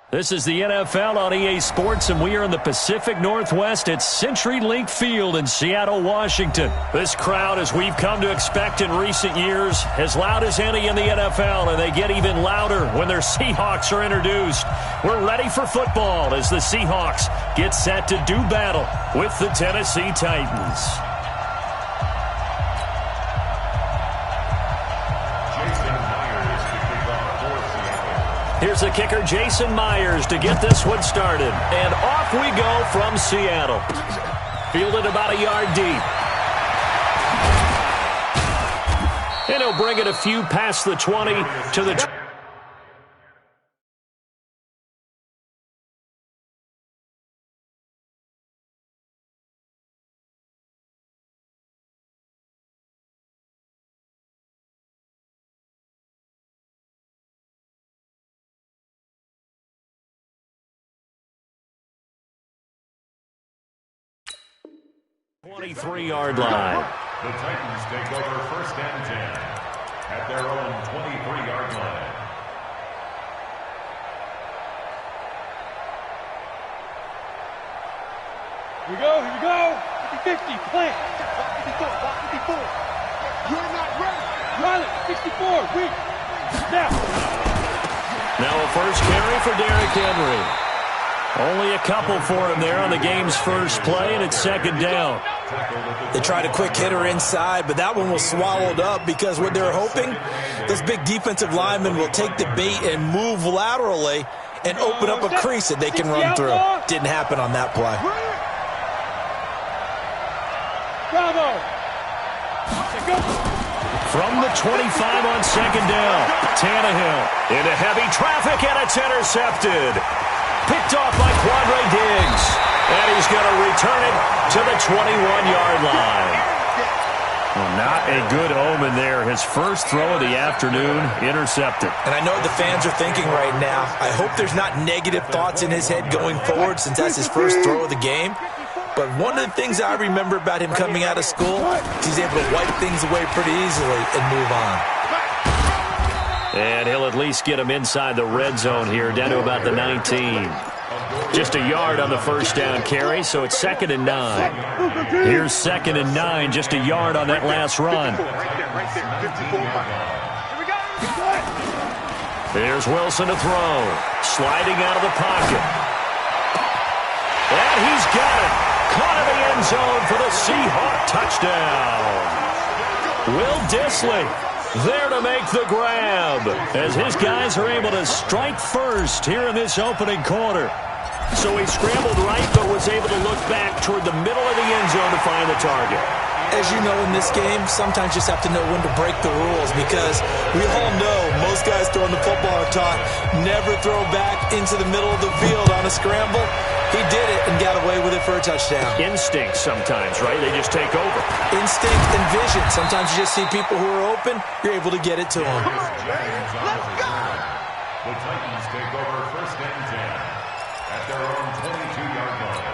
This is the NFL on EA Sports, and we are in the Pacific Northwest at CenturyLink Field in Seattle, Washington. This crowd, as we've come to expect in recent years, as loud as any in the NFL, and they get even louder when their Seahawks are introduced. We're ready for football as the Seahawks get set to do battle with the Tennessee Titans. Here's the kicker, Jason Myers, to get this one started. And off we go from Seattle. Fielded about a yard deep. And he'll bring it a few past the 20 to the 23-yard line. The Titans take over first and 10 at their own 23-yard line. Here we go. 50, plant. 54, 54. You're not ready. Run it, 64, weak. Now. Now a first carry for Derrick Henry. Only a couple for him there on the game's first play, and it's second down. They tried a quick hitter inside, but that one was swallowed up because what they're hoping, this big defensive lineman will take the bait and move laterally and open up a crease that they can run through. Didn't happen on that play. Bravo. From the 25 on second down, Tannehill into heavy traffic, and it's intercepted. Picked off by Quandre Diggs. And he's going to return it to the 21-yard line. Well, not a good omen there. His first throw of the afternoon intercepted. And I know what the fans are thinking right now. I hope there's not negative thoughts in his head going forward since that's his first throw of the game. But one of the things I remember about him coming out of school is he's able to wipe things away pretty easily and move on. And he'll at least get him inside the red zone here, down to about the 19. Just a yard on the first down carry, so it's 2nd and 9. Here's 2nd and 9, just a yard on that last run. There's Wilson to throw. Sliding out of the pocket. And he's got it. Caught in the end zone for the Seahawk touchdown. Will Dissly there to make the grab as his guys are able to strike first here in this opening quarter. So he scrambled right but was able to look back toward the middle of the end zone to find the target. As you know, in this game, sometimes you just have to know when to break the rules because we all know most guys throwing the football are taught never throw back into the middle of the field on a scramble. He did it and got away with it for a touchdown. Instinct sometimes, right? They just take over. Instinct and vision. Sometimes you just see people who are open, you're able to get it to them. Let's go! The Titans take over first and 10 at their own 22-yard line.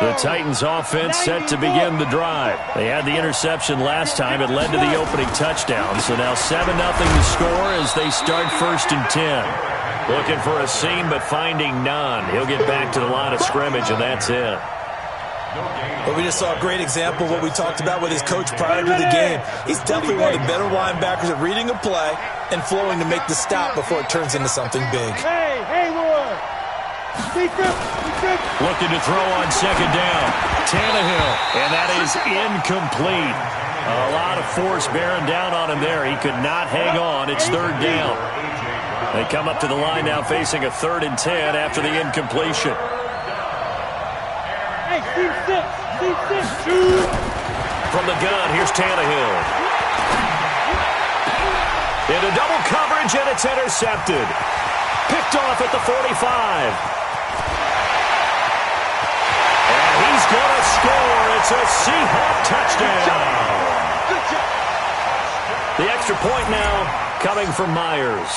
The Titans offense set to begin the drive. They had the interception last time. It led to the opening touchdown. So now 7-0 to score as they start first and 10. Looking for a seam, but finding none. He'll get back to the line of scrimmage, and that's it. But we just saw a great example of what we talked about with his coach prior to the game. He's definitely one of the better linebackers at reading a play and flowing to make the stop before it turns into something big. Hey, Roy. Looking to throw on second down. Tannehill, and that is incomplete. A lot of force bearing down on him there. He could not hang on. It's third down. They come up to the line now facing a 3rd and 10 after the incompletion. Hey, C6. From the gun, here's Tannehill. Into double coverage, and it's intercepted. Picked off at the 45. And he's going to score. It's a Seahawk touchdown. The extra point now coming from Myers.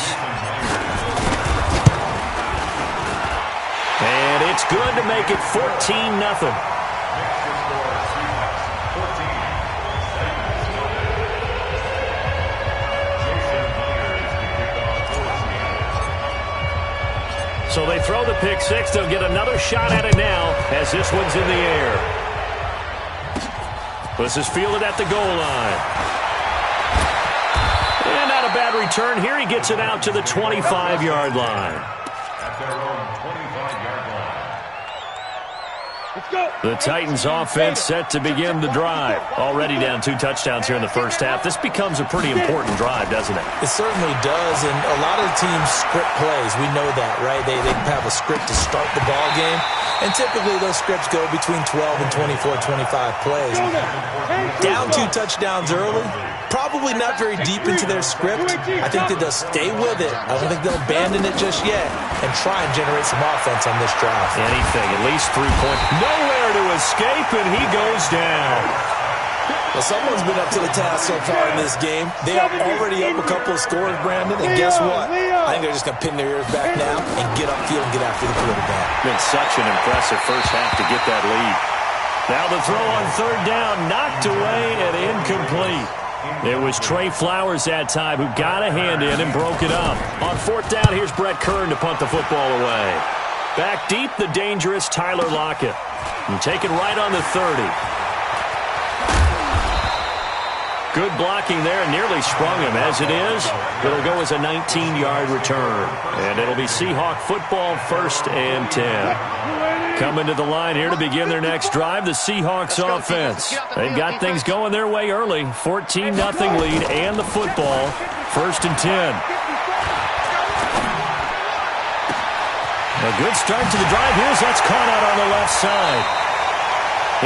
And it's good to make it 14-0. So they throw the pick six. They'll get another shot at it now as this one's in the air. This is fielded at the goal line. And not a bad return here. He gets it out to the 25-yard line. At their own 25-yard line. Let's go. The Titans offense set to begin the drive. Already down 2 touchdowns here in the first half. This becomes a pretty important drive, doesn't it? It certainly does, and a lot of the teams script plays. We know that, right? They have a script to start the ball game, and typically those scripts go between 12 and 24, 25 plays. Down 2 touchdowns early, probably not very deep into their script. I think that they'll stay with it. I don't think they'll abandon it just yet and try and generate some offense on this drive. Anything, at least 3 points. Nowhere to escape, and he goes down. Well, someone's been up to the task so far in this game. They are already up a couple of scores, Brandon, and guess what? I think they're just going to pin their ears back now and get upfield and get after the quarterback. Been such an impressive first half to get that lead. Now the throw on third down, knocked away and incomplete. It was Trey Flowers that time who got a hand in and broke it up. On fourth down, here's Brett Kern to punt the football away. Back deep, the dangerous Tyler Lockett. And taken right on the 30. Good blocking there, nearly sprung him. As it is, it'll go as a 19-yard return. And it'll be Seahawk football, 1st and 10. Coming to the line here to begin their next drive, the Seahawks offense. They've got things going their way early. 14-0 lead and the football, 1st and 10. A good start to the drive. Here's that's caught out on the left side.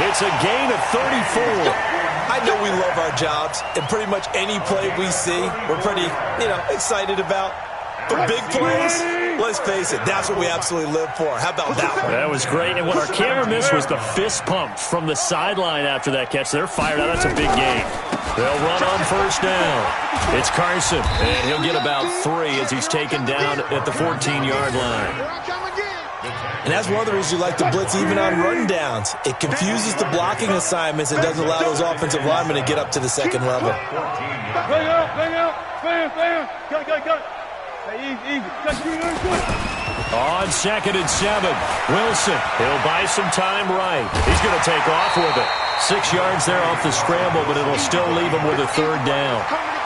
It's a gain of 34. I know we love our jobs, and pretty much any play we see, we're pretty, excited about. But big plays, let's face it, that's what we absolutely live for. How about that one? That was great, and what our camera missed was the fist pump from the sideline after that catch. They're fired out. That's a big gain. They'll run on first down. It's Carson, and he'll get about 3 as he's taken down at the 14-yard line. And that's one of the reasons you like to blitz even on rundowns. It confuses the blocking assignments and doesn't allow those offensive linemen to get up to the second level. Bang out. Bam. Cut. Hey, easy. On 2nd and 7, Wilson. He'll buy some time right. He's going to take off with it. 6 yards there off the scramble, but it'll still leave him with a 3rd down.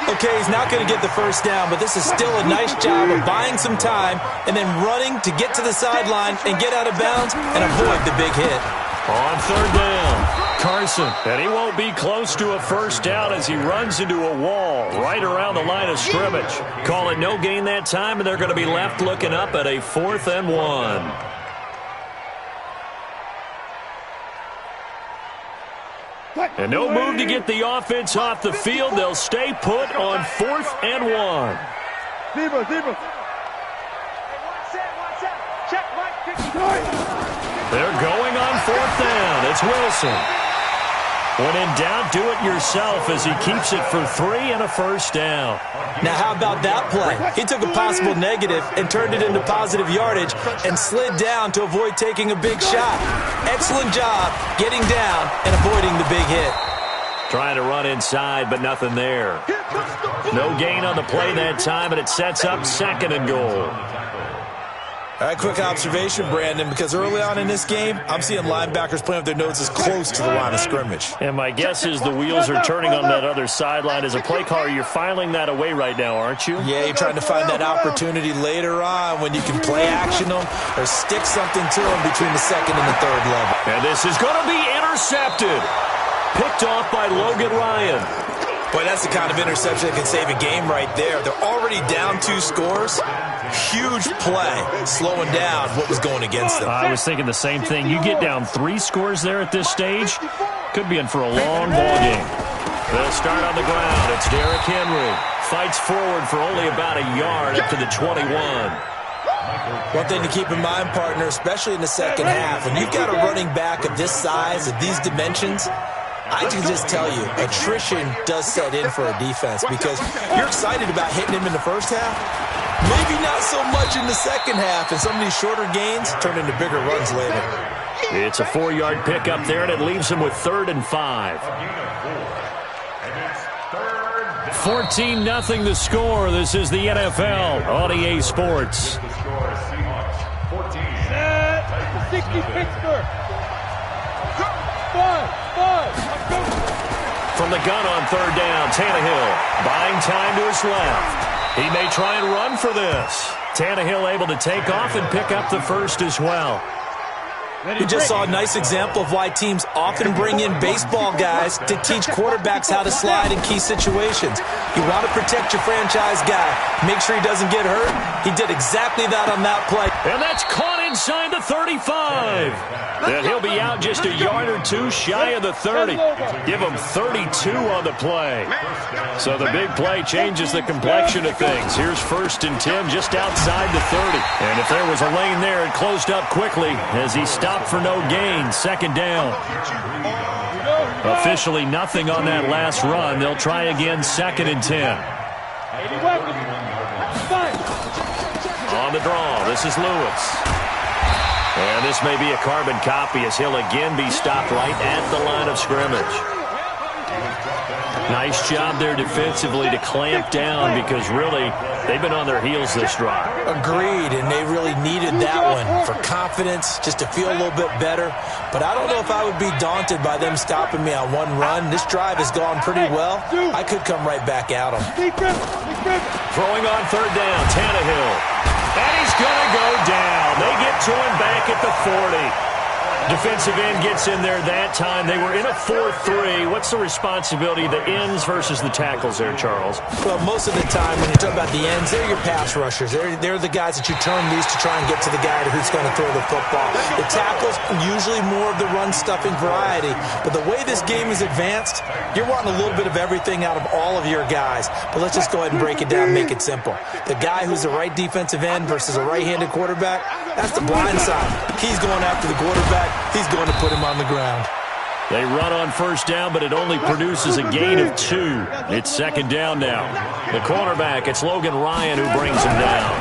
Okay, he's not going to get the first down, but this is still a nice job of buying some time and then running to get to the sideline and get out of bounds and avoid the big hit. On 3rd down, Carson. And he won't be close to a first down as he runs into a wall right around the line of scrimmage. Call it no gain that time, and they're going to be left looking up at a 4th and 1. And no move to get the offense off the field. They'll stay put on 4th and 1. Zebra. Check, Mike. They're going on 4th down. It's Wilson. When in doubt, do it yourself as he keeps it for 3 and a first down. Now, how about that play? He took a possible negative and turned it into positive yardage and slid down to avoid taking a big shot. Excellent job getting down and avoiding the big hit. Trying to run inside, but nothing there. No gain on the play that time, and it sets up 2nd and goal. All right, quick observation, Brandon, because early on in this game, I'm seeing linebackers playing with their noses close to the line of scrimmage. And my guess is the wheels are turning on that other sideline. As a play caller, you're filing that away right now, aren't you? Yeah, you're trying to find that opportunity later on when you can play action them or stick something to them between the 2nd and the 3rd level. And this is going to be intercepted. Picked off by Logan Ryan. Boy, that's the kind of interception that can save a game right there. They're already down 2 scores. Huge play, slowing down what was going against them. I was thinking the same thing. You get down 3 scores there at this stage, could be in for a long ball game. They'll start on the ground. It's Derrick Henry. Fights forward for only about a yard up to the 21. One thing to keep in mind, partner, especially in the second half, when you've got a running back of this size, of these dimensions, I can just tell you, attrition does set in for a defense because you're excited about hitting him in the first half. Maybe not so much in the second half, and some of these shorter gains turn into bigger runs later. It's a 4-yard pickup there, and it leaves him with 3rd and 5. 14-0 the score. This is the NFL on EA Sports. 60 Pittsburgh. 5. Let's go. From the gun on third down, Tannehill buying time to his left. He may try and run for this. Tannehill able to take off and pick up the first as well. We just saw a nice example of why teams often bring in baseball guys to teach quarterbacks how to slide in key situations. You want to protect your franchise guy. Make sure he doesn't get hurt. He did exactly that on that play. And that's caught inside the 35. And he'll be out just a yard or two shy of the 30. Give him 32 on the play. So the big play changes the complexion of things. Here's 1st and 10 just outside the 30. And if there was a lane there, it closed up quickly as he stopped for no gain. 2nd down. Officially nothing on that last run. They'll try again 2nd and 10. On the draw, this is Lewis. And this may be a carbon copy as he'll again be stopped right at the line of scrimmage. Nice job there defensively to clamp down because really they've been on their heels this drive. Agreed, and they really needed that one for confidence, just to feel a little bit better. But I don't know if I would be daunted by them stopping me on one run. This drive has gone pretty well. I could come right back at them. Throwing on third down, Tannehill. And he's going to go down. They get to him back at the 40. Defensive end gets in there that time. They were in a 4-3. What's the responsibility of the ends versus the tackles there, Charles? Well, most of the time when you talk about the ends, they're your pass rushers. They're the guys that you turn loose to try and get to the guy who's going to throw the football. The tackles, usually more of the run-stuffing variety. But the way this game is advanced, you're wanting a little bit of everything out of all of your guys. But let's just go ahead and break it down and make it simple. The guy who's the right defensive end versus a right-handed quarterback, that's the blind side. He's going after the quarterback. He's going to put him on the ground. They run on 1st down, but it only produces a gain of 2. It's 2nd down now. The cornerback, it's Logan Ryan who brings him down.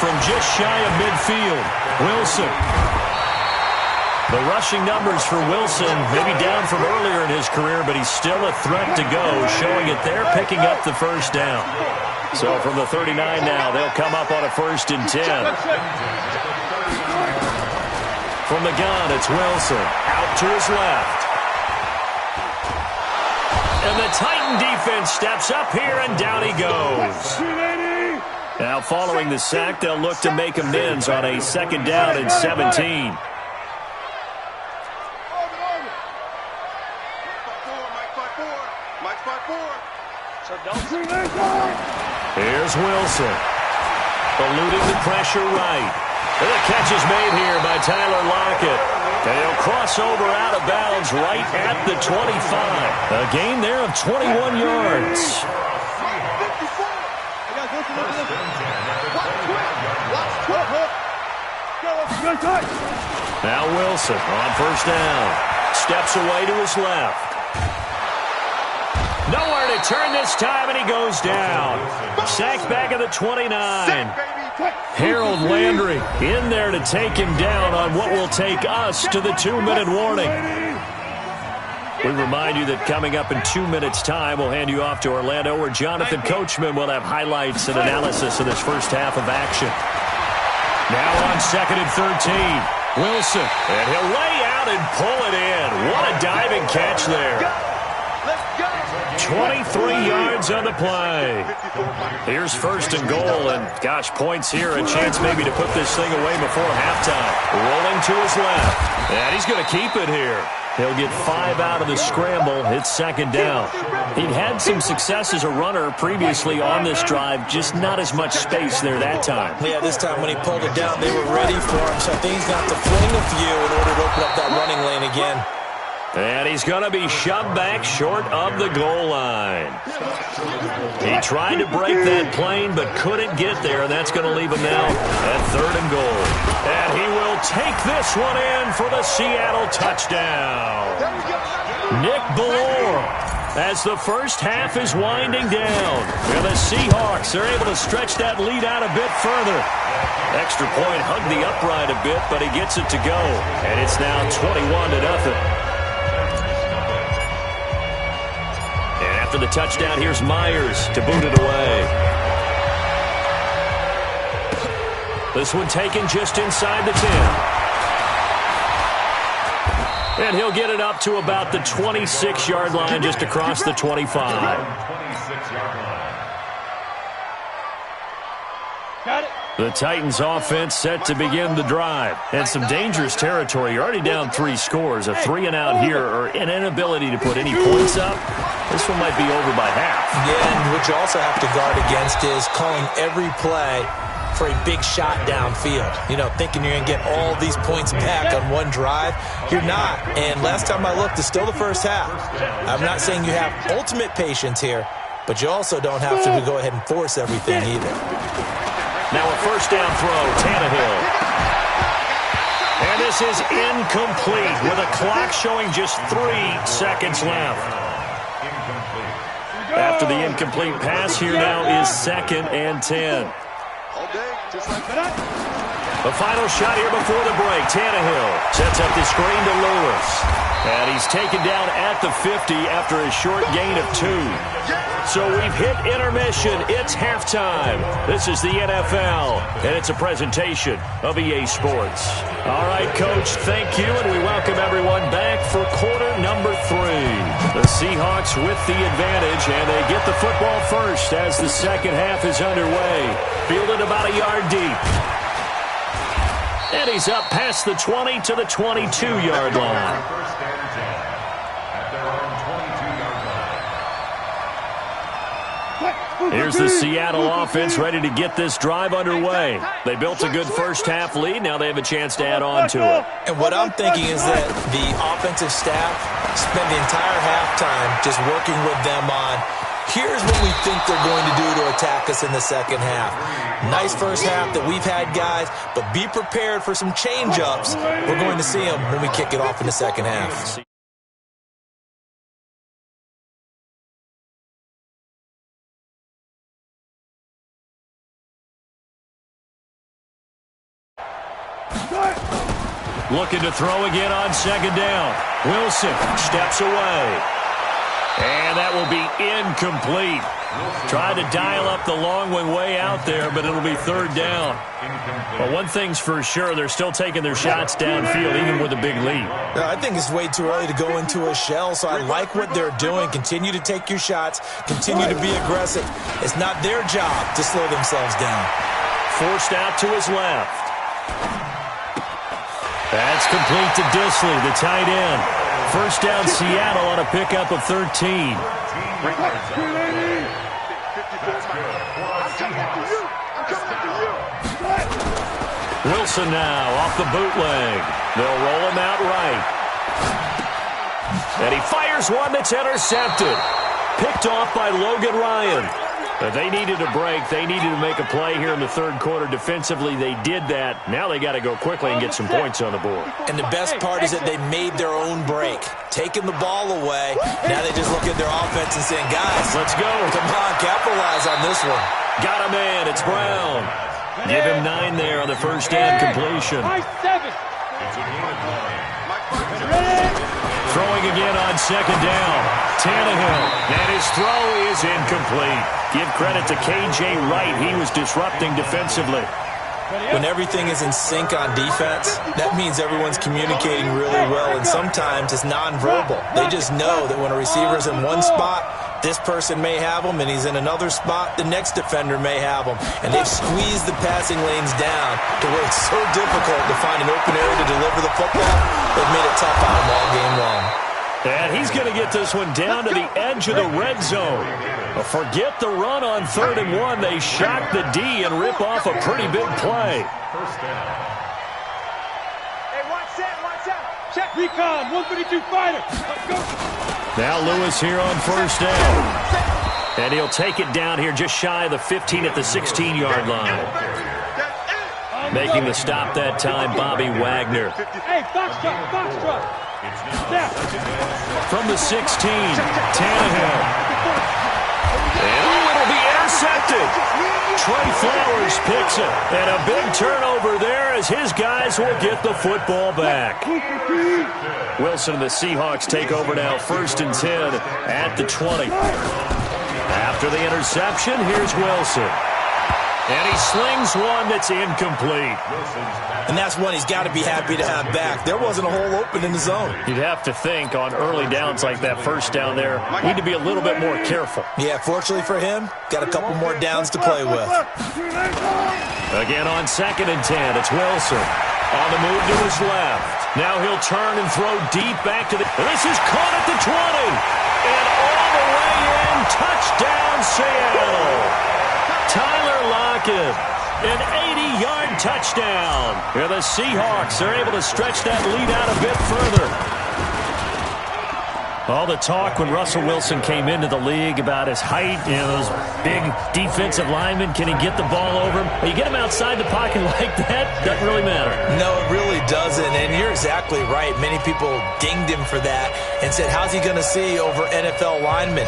From just shy of midfield, Wilson. The rushing numbers for Wilson, maybe down from earlier in his career, but he's still a threat to go, showing it there, picking up the 1st down. So from the 39 now, they'll come up on a 1st and 10. From the gun, it's Wilson. Out to his left. And the Titan defense steps up here, and down he goes. Now, following the sack, they'll look to make amends on a 2nd down and 17. Here's Wilson. Eluding the pressure right. And the catch is made here by Tyler Lockett. And he'll cross over out of bounds right at the 25. A gain there of 21 yards. Now Wilson on 1st down. Steps away to his left. Nowhere to turn this time, and he goes down. Sacked back at the 29. Harold Landry in there to take him down on what will take us to the 2-minute warning. We remind you that coming up in 2 minutes' time, we'll hand you off to Orlando, where Jonathan Coachman will have highlights and analysis of this first half of action. Now on 2nd and 13, Wilson. And he'll lay out and pull it in. What a diving catch there. 23 yards on the play. Here's 1st and goal, and gosh, points here, a chance maybe to put this thing away before halftime. Rolling to his left, and he's going to keep it here. He'll get 5 out of the scramble. It's 2nd down. He'd had some success as a runner previously on this drive, just not as much space there that time. Yeah, this time when he pulled it down, they were ready for him, so I think he's going to have to fling a few in order to open up that running lane again. And he's going to be shoved back short of the goal line. He tried to break that plane but couldn't get there, and that's going to leave him now at 3rd and goal. And he will take this one in for the Seattle touchdown. Nick Ballore, as the first half is winding down. And the Seahawks are able to stretch that lead out a bit further. Extra point hugged the upright a bit, but he gets it to go. And it's now 21-0. For the touchdown, here's Myers to boot it away. This one taken just inside the 10. And he'll get it up to about the 26-yard line, just across the 25. 26-yard line. Got it. The Titans offense set to begin the drive. And some dangerous territory. You're already down 3 scores. A 3-and-out here or an inability to put any points up. This one might be over by half. Yeah, and what you also have to guard against is calling every play for a big shot downfield. You know, thinking you're going to get all these points back on one drive. You're not. And last time I looked, it's still the first half. I'm not saying you have ultimate patience here, but you also don't have to go ahead and force everything either. Now a first down throw, Tannehill. And this is incomplete with a clock showing just 3 seconds left. After the incomplete pass, here now is 2nd and 10. The final shot here before the break. Tannehill sets up the screen to Lewis. And he's taken down at the 50 after a short gain of 2. So we've hit intermission. It's halftime. This is the NFL, and it's a presentation of EA Sports. All right, Coach, thank you, and we welcome everyone back for quarter number 3. The Seahawks with the advantage, and they get the football first as the second half is underway. Fielded about a yard deep. And he's up past the 20 to the 22-yard line. First and 10 at their own 22-yard line. Here's the Seattle offense ready to get this drive underway. They built a good first half lead. Now they have a chance to add on to it. And what I'm thinking is that the offensive staff spend the entire halftime just working with them on, here's what we think they're going to do to attack us in the second half. Nice first half that we've had, guys, but be prepared for some change-ups. We're going to see them when we kick it off in the second half. Looking to throw again on second down. Wilson steps away. And that will be incomplete. Tried to dial up the long one way out there, but it'll be third down. But one thing's for sure, they're still taking their shots downfield, even with a big lead. I think it's way too early to go into a shell, so I like what they're doing. Continue to take your shots. Continue to be aggressive. It's not their job to slow themselves down. Forced out to his left. That's complete to Disley, the tight end. First down Seattle on a pickup of 13. Wilson now off the bootleg. They'll roll him out right. And he fires one that's intercepted. Picked off by Logan Ryan. But they needed a break. They needed to make a play here in the third quarter. Defensively, they did that. Now they got to go quickly and get some points on the board. And the best part is that they made their own break. Taking the ball away. Now they just look at their offense and saying, guys, let's go. Come on, capitalize on this one. Got a man. It's Brown. Give him 9 there on the first down completion. Throwing again on second down. Tannehill. And his throw is incomplete. Give credit to K.J. Wright. He was disrupting defensively. When everything is in sync on defense, that means everyone's communicating really well, and sometimes it's nonverbal. They just know that when a receiver's in one spot, this person may have him, and he's in another spot, the next defender may have him. And they've squeezed the passing lanes down to where it's so difficult to find an open area to deliver the football. They've made it tough on him all game long. And he's going to get this one down to the edge of the red zone. Forget the run on 3rd and 1. They shock the D and rip off a pretty big play. First down. Hey, watch that. Check recon, 152 fighter. Let's go. Now Lewis here on first down. And he'll take it down here just shy of the 15 at the 16-yard line. Making the stop that time, Bobby Wagner. Hey, box truck. From the 16, Tannehill. And it'll be intercepted. Trey Flowers picks it. And a big turnover there as his guys will get the football back. Wilson and the Seahawks take over now, 1st and 10 at the 20. After the interception, here's Wilson. And he slings one that's incomplete. And that's one he's got to be happy to have back. There wasn't a hole open in the zone. You'd have to think on early downs like that first down there, need to be a little bit more careful. Yeah, fortunately for him, got a couple more downs to play with. Again on 2nd and 10, it's Wilson. On the move to his left. Now he'll turn and throw deep back to the... This is caught at the 20. And all the way in, touchdown Seattle. Tyler Lockett, an 80-yard touchdown. And the Seahawks are able to stretch that lead out a bit further. All the talk when Russell Wilson came into the league about his height, those big defensive linemen, can he get the ball over him? You get him outside the pocket like that, doesn't really matter. No, it really doesn't, and you're exactly right. Many people dinged him for that and said, how's he going to see over NFL linemen?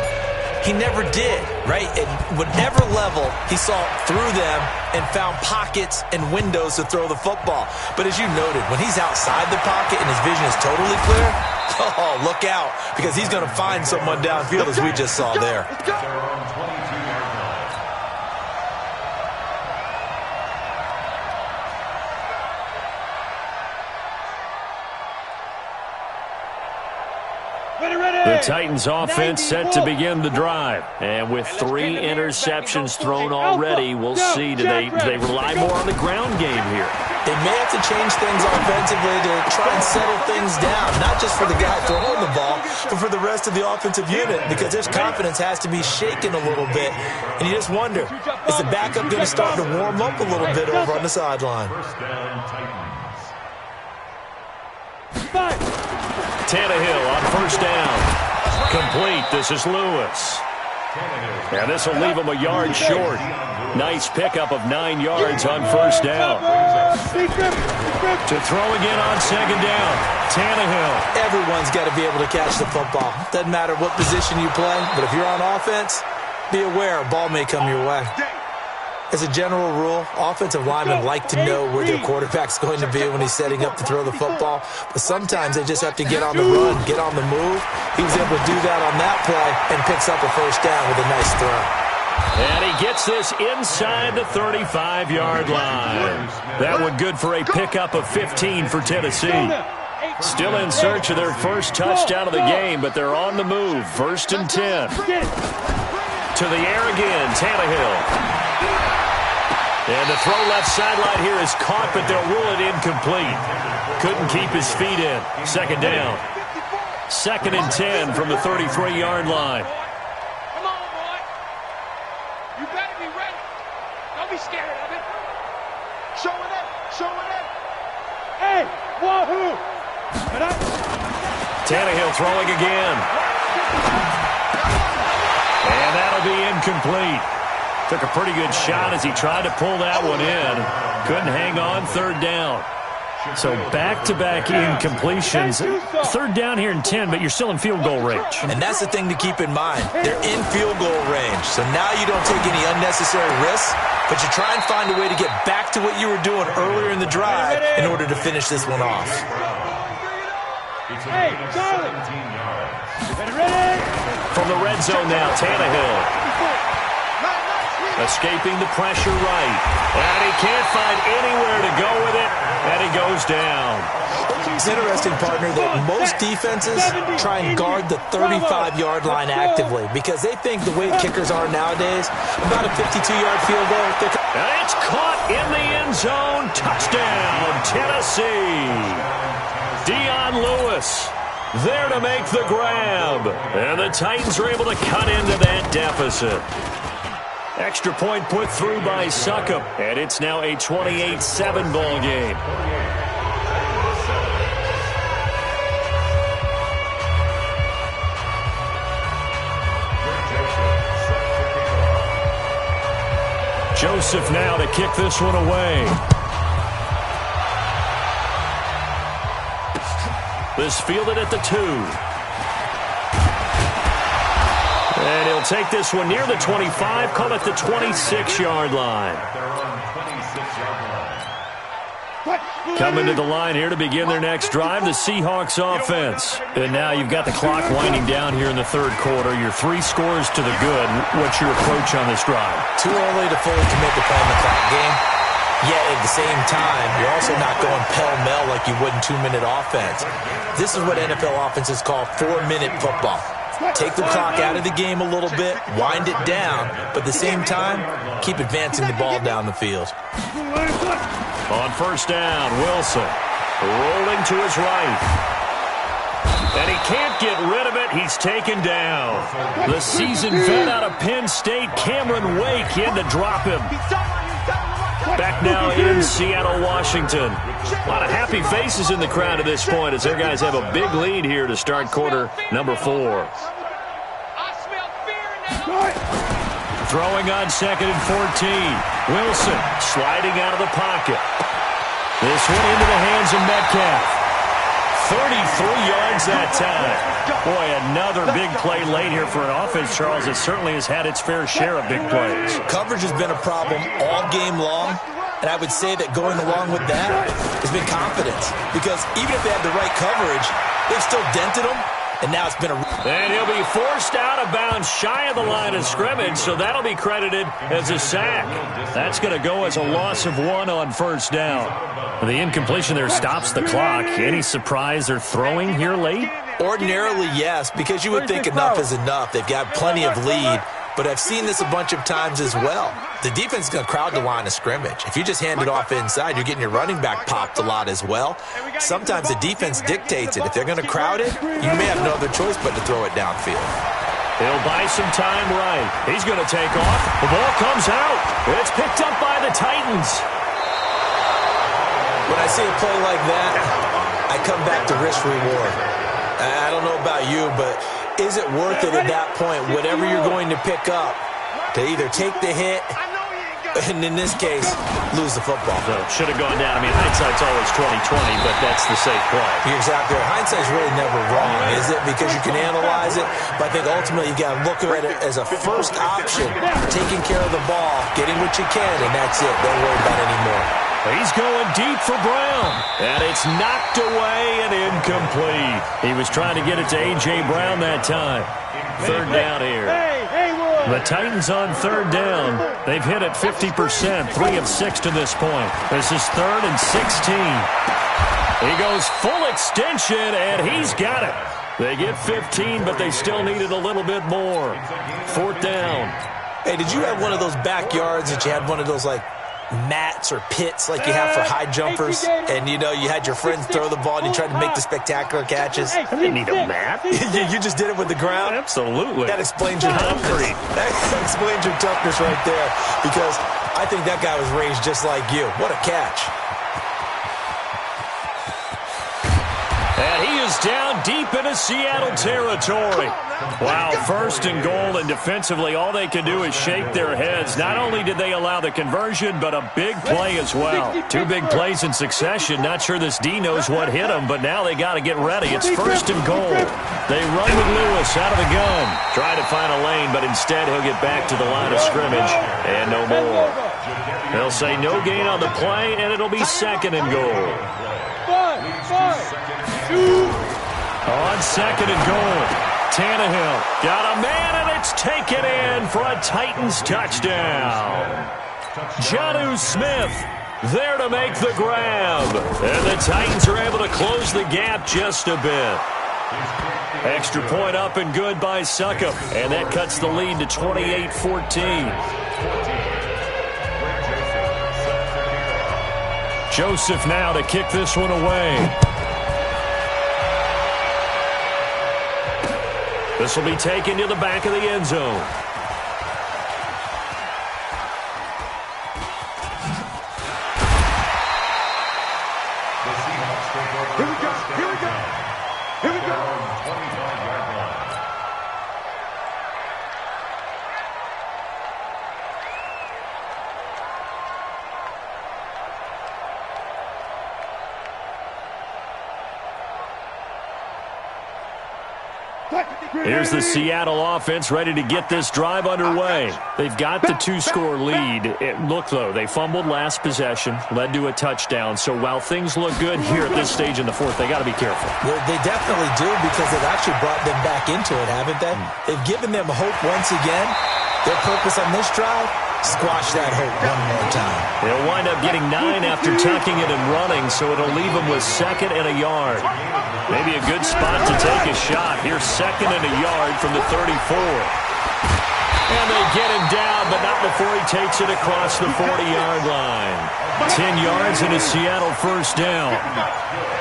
He never did, right? At whatever level, he saw through them and found pockets and windows to throw the football. But as you noted, when he's outside the pocket and his vision is totally clear, oh, look out, because he's going to find someone downfield, as we just saw there. The Titans offense set to begin the drive. And with 3 interceptions thrown already, we'll see, do they rely more on the ground game here? They may have to change things offensively to try and settle things down, not just for the guy throwing the ball, but for the rest of the offensive unit, because his confidence has to be shaken a little bit. And you just wonder, is the backup going to start to warm up a little bit over on the sideline? Tannehill on 1st down. Complete. This is Lewis. And this will leave him a yard short. Nice pickup of 9 yards on 1st down. To throw again on 2nd down. Tannehill. Everyone's got to be able to catch the football. Doesn't matter what position you play, but if you're on offense, be aware a ball may come your way. As a general rule, offensive linemen like to know where their quarterback's going to be when he's setting up to throw the football, but sometimes they just have to get on the run, get on the move. He was able to do that on that play and picks up a 1st down with a nice throw. And he gets this inside the 35-yard line. That one good for a pickup of 15 for Tennessee. Still in search of their first touchdown of the game, but they're on the move. 1st and 10. To the air again, Tannehill. And the throw left sideline here is caught, but they'll rule it incomplete. Couldn't keep his feet in. 2nd down. 2nd and 10 from the 33-yard line. Come on, boy. You better be ready. Don't be scared of it. Show it up. Show it up. Hey, wahoo. Tannehill throwing again. And that'll be incomplete. Took a pretty good shot as he tried to pull that one in. Couldn't hang on 3rd down. So back-to-back incompletions. 3rd down here in 10, but you're still in field goal range. And that's the thing to keep in mind. They're in field goal range. So now you don't take any unnecessary risks, but you try and find a way to get back to what you were doing earlier in the drive in order to finish this one off. Hey, Charlie. Ready? From the red zone now, Tannehill. Escaping the pressure right. And he can't find anywhere to go with it. And he goes down. It's interesting, partner, that most defenses try and guard the 35-yard line actively because they think the way kickers are nowadays, about a 52-yard field goal. And it's caught in the end zone. Touchdown, Tennessee. Dion Lewis there to make the grab. And the Titans are able to cut into that deficit. Extra point put through by Succop, and it's now a 28-7 ball game. Joseph now to kick this one away. This fielded at the 2. And he'll take this one near the 25, call it the 26-yard line. Coming to the line here to begin their next drive, the Seahawks offense. And now you've got the clock winding down here in the third quarter. You're 3 scores to the good. What's your approach on this drive? Too early to fully commit to playing the clock game. Yet at the same time, you're also not going pell-mell like you would in 2-minute offense. This is what NFL offenses call 4-minute football. Take the clock out of the game a little bit, wind it down, but at the same time, keep advancing the ball down the field. On first down, Wilson rolling to his right. And he can't get rid of it. He's taken down. The seasoned vet out of Penn State, Cameron Wake, in to drop him. Back now in Seattle, Washington. A lot of happy faces in the crowd at this point as their guys have a big lead here to start quarter number 4. Throwing on 2nd and 14. Wilson sliding out of the pocket. This one into the hands of Metcalf. 33 yards that time. Boy, another big play late here for an offense, Charles, that certainly has had its fair share of big plays. Coverage has been a problem all game long, and I would say that going along with that has been confidence. Because even if they had the right coverage, they've still dented them, and now it's been a... And he'll be forced out of bounds shy of the line of scrimmage, so that'll be credited as a sack. That's going to go as a loss of 1 on first down. The incompletion there stops the clock. Any surprise they're throwing here late? Ordinarily, yes, because you would think enough is enough. They've got plenty of lead, but I've seen this a bunch of times as well. The defense is going to crowd the line of scrimmage. If you just hand it off inside, you're getting your running back popped a lot as well. Sometimes the defense dictates it. If they're going to crowd it, you may have no other choice but to throw it downfield. He'll buy some time right. He's going to take off. The ball comes out. It's picked up by the Titans. When I see a play like that, I come back to risk-reward. I don't know about you, but is it worth it at that point, whatever you're going to pick up, to either take the hit, and in this case, lose the football? So it should have gone down. I mean, hindsight's always 20/20, but that's the safe play. You're exactly right. Hindsight's really never wrong, is it? Because you can analyze it, but I think ultimately you got to look at it as a first option, taking care of the ball, getting what you can, and that's it. Don't worry about it anymore. He's going deep for Brown, and it's knocked away and incomplete. He was trying to get it to A.J. Brown that time. Third down here. The Titans on third down. They've hit it 50%, 3 of 6 to this point. This is 3rd and 16. He goes full extension, and he's got it. They get 15, but they still needed a little bit more. 4th down. Hey, did you have one of those backyards that you had one of those, like, mats or pits like you have for high jumpers, and you know you had your friends throw the ball and you tried to make the spectacular catches? I didn't need a mat. You just did it with the ground? Absolutely. That explains your toughness. That explains your toughness right there, because I think that guy was raised just like you. What a catch. And he is down deep into Seattle territory. Wow, 1st and goal, and defensively all they can do is shake their heads. Not only did they allow the conversion, but a big play as well. 2 big plays in succession. Not sure this D knows what hit him, but now they got to get ready. It's 1st and goal. They run with Lewis out of the gun. Try to find a lane, but instead he'll get back to the line of scrimmage, and no more. They'll say no gain on the play, and it'll be 2nd and goal. On 2nd and goal. Tannehill got a man, and it's taken in for a Titans touchdown. Jonnu Smith there to make the grab. And the Titans are able to close the gap just a bit. Extra point up and good by Succop. And that cuts the lead to 28-14. Joseph now to kick this one away. This will be taken to the back of the end zone. Here we go. Here we go. Here we go. 25-yard line. Here's the Seattle offense ready to get this drive underway. They've got the two-score lead. Look, though, they fumbled last possession, led to a touchdown. So while things look good here at this stage in the fourth, they got to be careful. They definitely do, because they've actually brought them back into it, haven't they? They've given them hope once again. Their purpose on this drive, squash that hope one more time. They'll wind up getting 9 after tucking it and running, so it'll leave them with 2nd and a yard. Maybe a good spot to take a shot. Here's 2nd and a yard from the 34. And they get him down, but not before he takes it across the 40-yard line. 10 yards and a Seattle first down.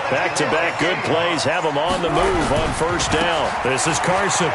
Back-to-back good plays have them on the move on first down. This is Carson.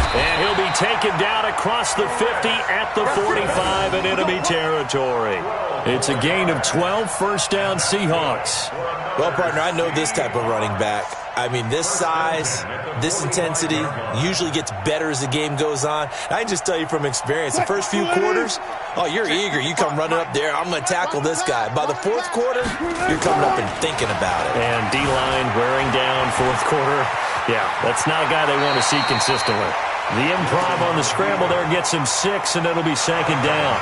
And he'll be taken down across the 50 at the 45 in enemy territory. It's a gain of 12, first down Seahawks. Well, partner, I know this type of running back. I mean, this size, this intensity usually gets better as the game goes on. I can just tell you from experience, the first few quarters, oh, you're eager. You come running up there, I'm going to tackle this guy. By the fourth quarter, you're coming up and thinking about it. And D-line wearing down fourth quarter. Yeah, that's not a guy they want to see consistently. The improv on the scramble there gets him 6, and it'll be 2nd down.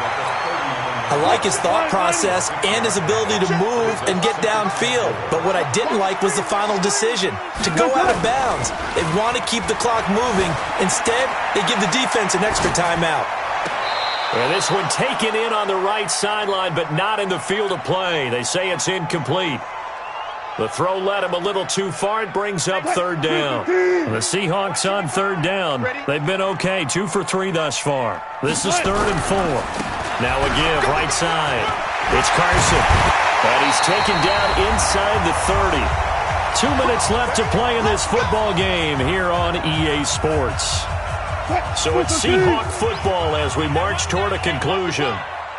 I like his thought process and his ability to move and get downfield. But what I didn't like was the final decision, to go out of bounds. They want to keep the clock moving. Instead, they give the defense an extra timeout. And this one taken in on the right sideline, but not in the field of play. They say it's incomplete. The throw led him a little too far. It brings up 3rd down. The Seahawks on 3rd down. They've been okay, 2 for 3 thus far. This is 3rd and 4. Now a give, right side. It's Carson. And he's taken down inside the 30. 2 minutes left to play in this football game here on EA Sports. So it's Seahawk football as we march toward a conclusion.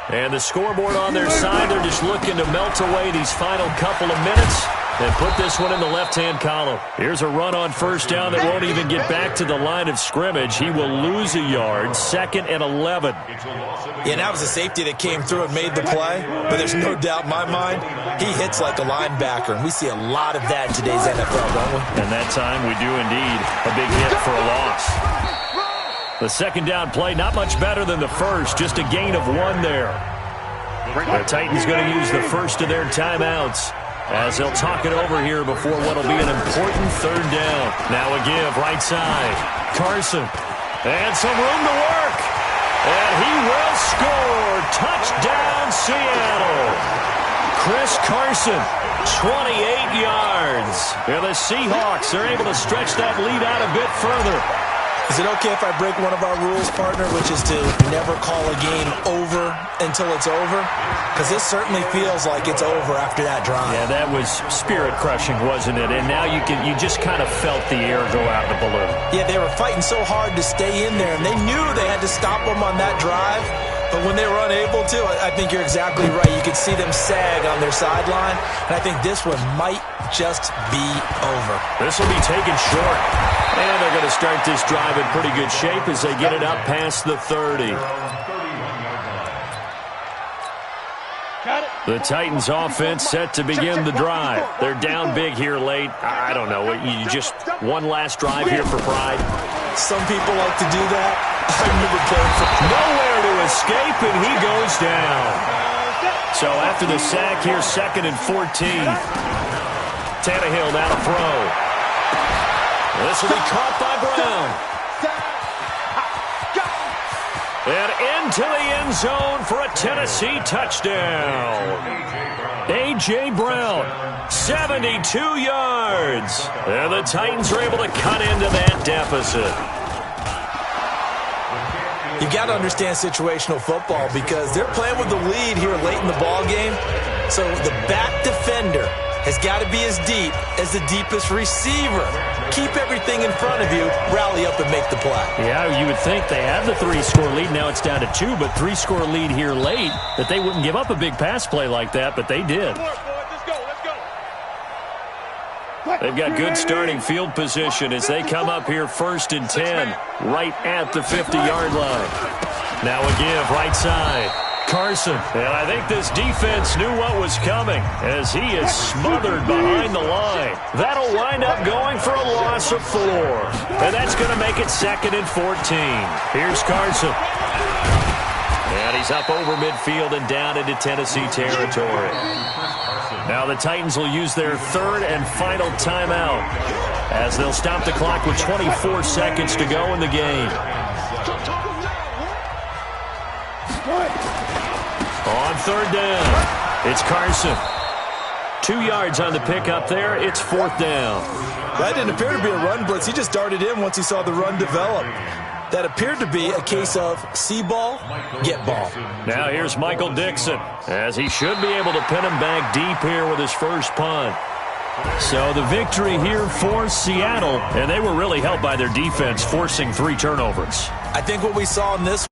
And the scoreboard on their side, they're just looking to melt away these final couple of minutes and put this one in the left-hand column. Here's a run on first down that won't even get back to the line of scrimmage. He will lose a yard, 2nd and 11. Yeah, that was a safety that came through and made the play, but there's no doubt in my mind, he hits like a linebacker, and we see a lot of that in today's NFL, don't we? And that time we do indeed. A big hit for a loss. The 2nd down play, not much better than the first, just a gain of 1 there. The Titans going to use the first of their timeouts as they'll talk it over here before what will be an important 3rd down. Now a give, right side. Carson. And some room to work. And he will score. Touchdown, Seattle. Chris Carson, 28 yards. And the Seahawks are able to stretch that lead out a bit further. Is it okay if I break one of our rules, partner, which is to never call a game over until it's over? Because this certainly feels like it's over after that drive. Yeah, that was spirit-crushing, wasn't it? And now you just kind of felt the air go out of the balloon. Yeah, they were fighting so hard to stay in there, and they knew they had to stop them on that drive. But when they were unable to, I think you're exactly right. You could see them sag on their sideline, and I think this one might just be over. This will be taken short. And they're going to start this drive in pretty good shape as they get it up past the 30. The Titans offense set to begin the drive. They're down big here late. I don't know. You just one last drive here for pride. Some people like to do that. I remember playing for nowhere to escape, and he goes down. So after the sack here, 2nd and 14. Tannehill now to throw. This will be caught by Brown. And into the end zone for a Tennessee touchdown. A.J. Brown, 72 yards. And the Titans are able to cut into that deficit. You got to understand situational football because they're playing with the lead here late in the ball game. So the back defender has got to be as deep as the deepest receiver. Keep everything in front of you, rally up and make the play. Yeah, you would think they have the 3-score lead. Now it's down to 2, but 3-score lead here late, that they wouldn't give up a big pass play like that, but they did. They've got good starting field position as they come up here 1st and 10, right at the 50-yard line. Now a give, right side. Carson. And I think this defense knew what was coming as he is smothered behind the line. That'll wind up going for a loss of 4. And that's going to make it 2nd and 14. Here's Carson. And he's up over midfield and down into Tennessee territory. Now the Titans will use their 3rd and final timeout as they'll stop the clock with 24 seconds to go in the game. On 3rd down, it's Carson. 2 yards on the pickup there. It's 4th down. That didn't appear to be a run blitz. He just darted in once he saw the run develop. That appeared to be a case of see ball, get ball. Now here's Michael Dixon, as he should be able to pin him back deep here with his first punt. So the victory here for Seattle, and they were really helped by their defense forcing 3 turnovers. I think what we saw in this